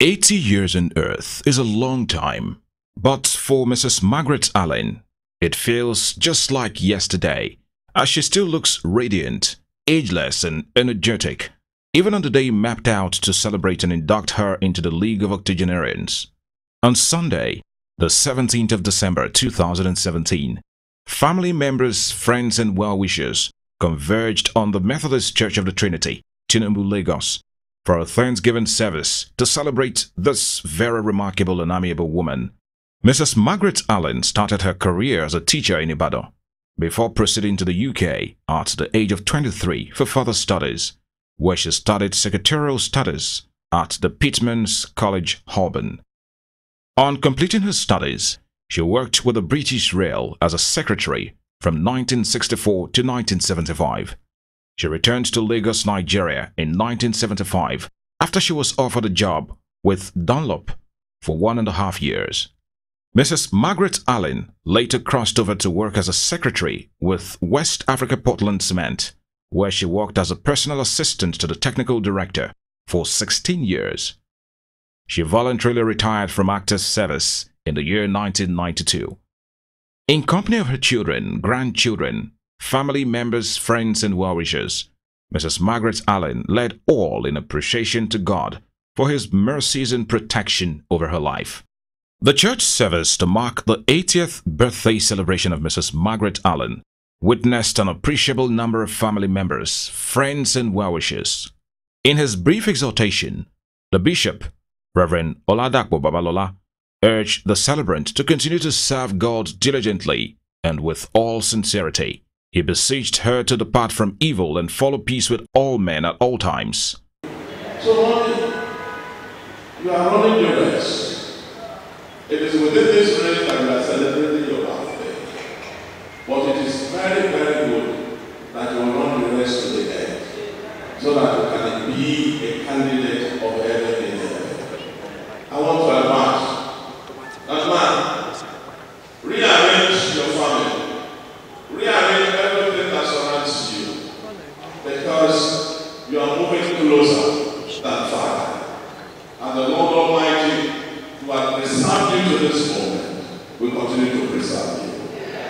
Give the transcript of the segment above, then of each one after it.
80 years on Earth is a long time, but for Mrs. Margaret Allen, it feels just like yesterday, as she still looks radiant, ageless and energetic, even on the day mapped out to celebrate and induct her into the League of Octogenarians. On Sunday, the 17th of December 2017, family members, friends and well-wishers converged on the Methodist Church of the Trinity, Tinubu, Lagos, for a Thanksgiving service to celebrate this very remarkable and amiable woman. Mrs. Margaret Allen started her career as a teacher in Ibadan before proceeding to the UK at the age of 23 for further studies, where she studied secretarial studies at the Pitman's College, Holborn. On completing her studies, she worked with the British Rail as a secretary from 1964 to 1975. She returned to Lagos, Nigeria in 1975 after she was offered a job with Dunlop for 1.5 years. Mrs. Margaret Allen later crossed over to work as a secretary with West Africa Portland Cement, where she worked as a personal assistant to the technical director for 16 years. She voluntarily retired from active service in the year 1992. In company of her children, grandchildren, family members, friends and well-wishers, Mrs. Margaret Allen led all in appreciation to God for His mercies and protection over her life. The church service to mark the 80th birthday celebration of Mrs. Margaret Allen witnessed an appreciable number of family members, friends and well-wishers. In his brief exhortation, the bishop, Reverend Oladapo Babalola, urged the celebrant to continue to serve God diligently and with all sincerity. He beseeched her to depart from evil and follow peace with all men at all times. So, mommy, you are running your race. It is within this race that you are celebrating your birthday. But it is very, very good that you will run the race to the end, so that you can be a candidate of heaven in heaven. I want to advance that man, rearrange your family, rearrange everything that surrounds you, because you are moving closer than far. And the Lord Almighty, who has preserved you to this moment, will continue to preserve you.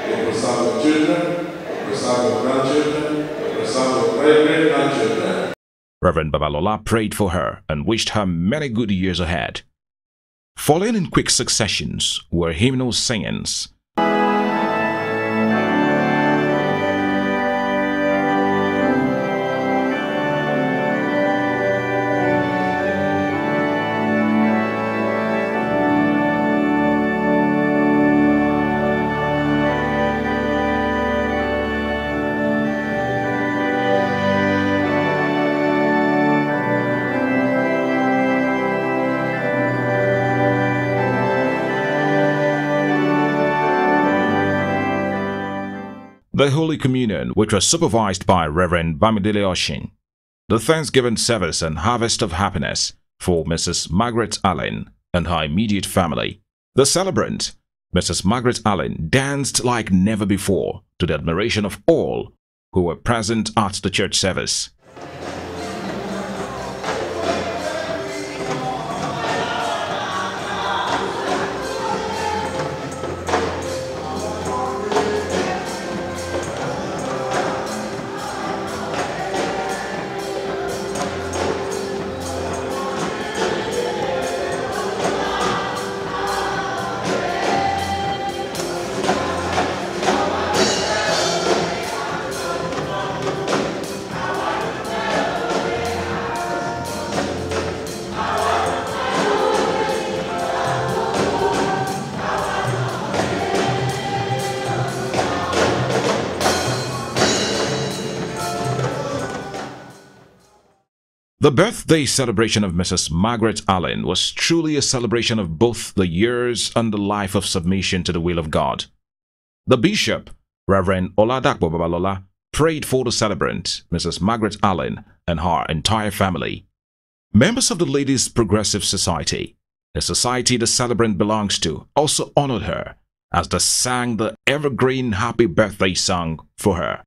He will preserve your children, He will preserve your grandchildren, He will preserve your great-great-grandchildren. Reverend Babalola prayed for her and wished her many good years ahead. Following in quick successions were hymnal singings. The Holy Communion, which was supervised by Reverend Bamidele Oshin, the Thanksgiving service and harvest of happiness for Mrs. Margaret Allen and her immediate family. The celebrant, Mrs. Margaret Allen, danced like never before to the admiration of all who were present at the church service. The birthday celebration of Mrs. Margaret Allen was truly a celebration of both the years and the life of submission to the will of God. The bishop, Reverend Oladapo Babalola, prayed for the celebrant, Mrs. Margaret Allen, and her entire family. Members of the Ladies' Progressive Society, the society the celebrant belongs to, also honored her as they sang the evergreen happy birthday song for her.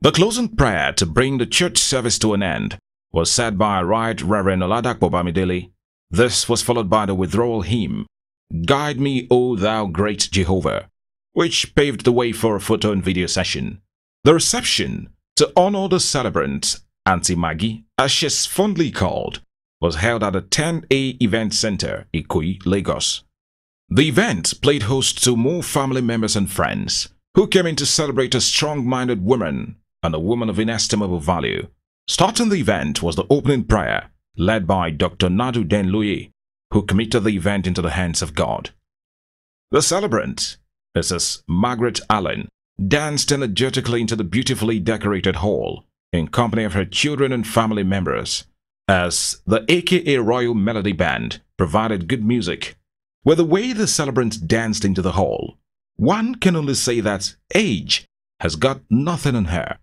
The closing prayer to bring the church service to an end was said by Right Reverend Oladapo Bamidele. This was followed by the withdrawal hymn, Guide Me, O Thou Great Jehovah, which paved the way for a photo and video session. The reception, to honor the celebrant, Auntie Maggie, as she's fondly called, was held at the 10A Event Center, Ikoyi, Lagos. The event played host to more family members and friends who came in to celebrate a strong-minded woman and a woman of inestimable value. Starting the event was the opening prayer, led by Dr. Nadu Denloye, who committed the event into the hands of God. The celebrant, Mrs. Margaret Allen, danced energetically into the beautifully decorated hall in company of her children and family members, as the AKA Royal Melody Band provided good music. With the way the celebrant danced into the hall, one can only say that age has got nothing on her.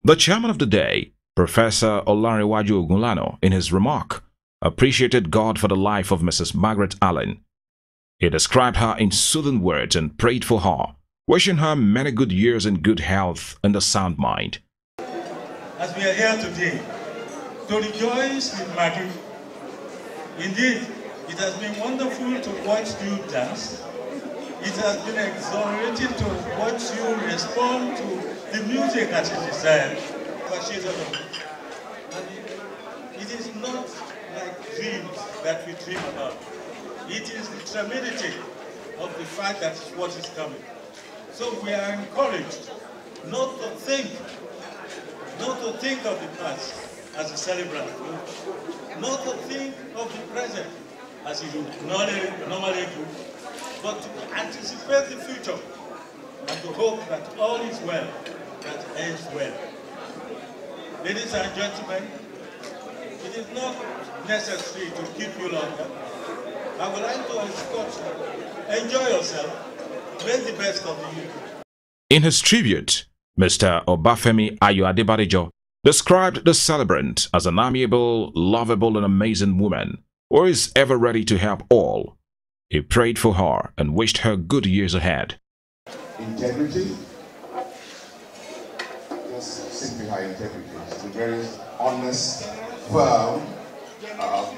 The chairman of the day, Professor Olanrewaju Ogunlana, in his remark, appreciated God for the life of Mrs. Margaret Allen. He described her in soothing words and prayed for her, wishing her many good years in good health and a sound mind. As we are here today, to rejoice with Maggie. Indeed, it has been wonderful to watch you dance. It has been exhilarating to watch you respond to the music as it is said. It is not like dreams that we dream about. It is the tremendity of the fact that what is coming. So we are encouraged not to think of the past as a celebrant, not to think of the present as you normally do, but to anticipate the future and to hope that all is well, that ends well. Ladies and gentlemen, it is not necessary to keep you longer. I would like to escort you. Enjoy yourself. Make the best of the youth. In his tribute, Mr. Obafemi Adebanjo described the celebrant as an amiable, lovable, and amazing woman who is ever ready to help all. He prayed for her and wished her good years ahead. Integrity, just simply her integrity. She's a very honest, firm.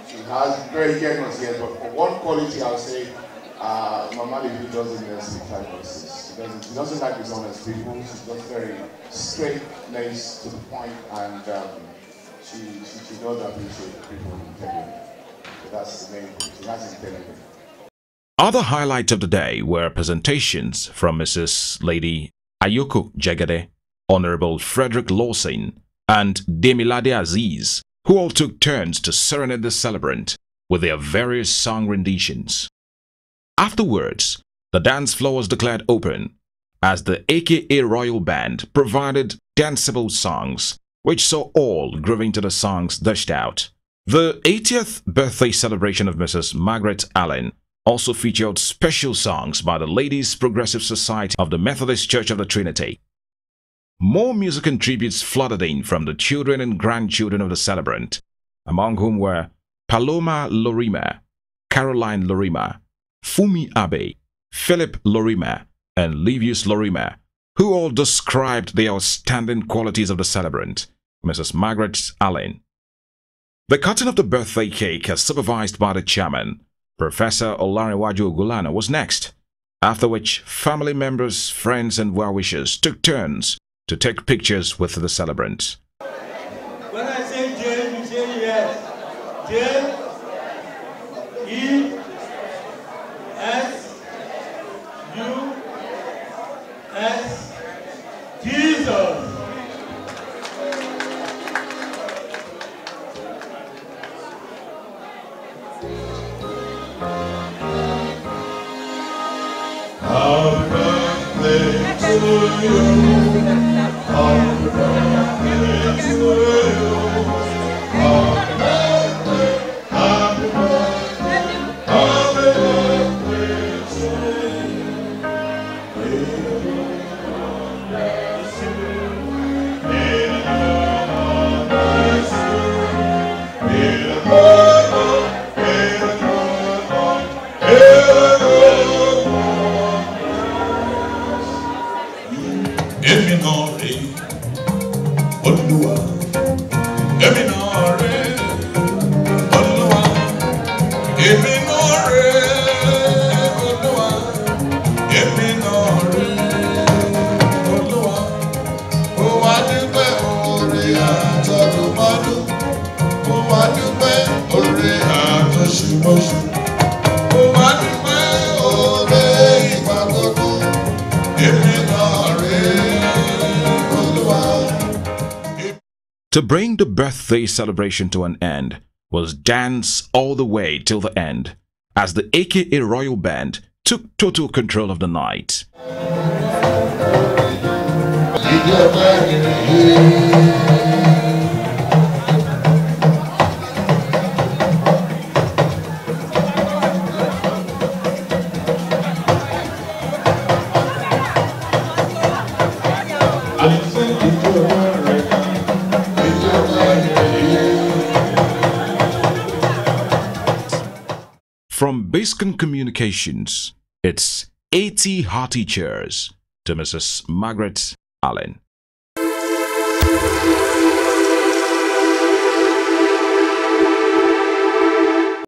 She has very generous here, but for one quality I'll say, Mama Levy doesn't necessarily type verses. She doesn't like dishonest people. She's just very straight-laced to the point, and she does appreciate people with integrity. So that's the main thing. She has integrity. Other highlights of the day were presentations from Mrs. Lady Ayoko Jegede, Honorable Frederick Lawson, and Demilade Aziz, who all took turns to serenade the celebrant with their various song renditions. Afterwards, the dance floor was declared open as the AKA Royal Band provided danceable songs, which saw all grooving to the songs dished out. The 80th birthday celebration of Mrs. Margaret Allen also featured special songs by the Ladies Progressive Society of the Methodist Church of the Trinity. More music and tributes flooded in from the children and grandchildren of the celebrant, among whom were Paloma Lorima, Caroline Lorima, Fumi Abe, Philip Lorima, and Livius Lorima, who all described the outstanding qualities of the celebrant, Mrs. Margaret Allen. The cutting of the birthday cake, as supervised by the chairman, Professor Olarewaju Ogulana, was next, after which family members, friends, and well-wishers took turns to take pictures with the celebrant. When I say J, you say yes. J, E, S, U, S, Jesus. Happy birthday to you. Happy birthday to you. Happy birthday, happy birthday, happy birthday to you. May the Lord bless you. May the Lord bless you. May the Lord, may the Lord, may the Lord. Èmi náà rè Olúwa, èmi náà rè Olúwa, èmi náà rè Olúwa, èmi náà rè Olúwa. Mo wá dúpẹ́ oore àtọdúnmọ́dún, mo wá dúpẹ́ oore àtọṣùmọ́ṣù, mo wá dúpẹ́ oore ìgbà gbogbo, èmi náà rè. To bring the birthday celebration to an end was dance all the way till the end, as the AKA Royal Band took total control of the night. From Biscayne Communications, it's 80 hearty cheers to Mrs. Margaret Allen.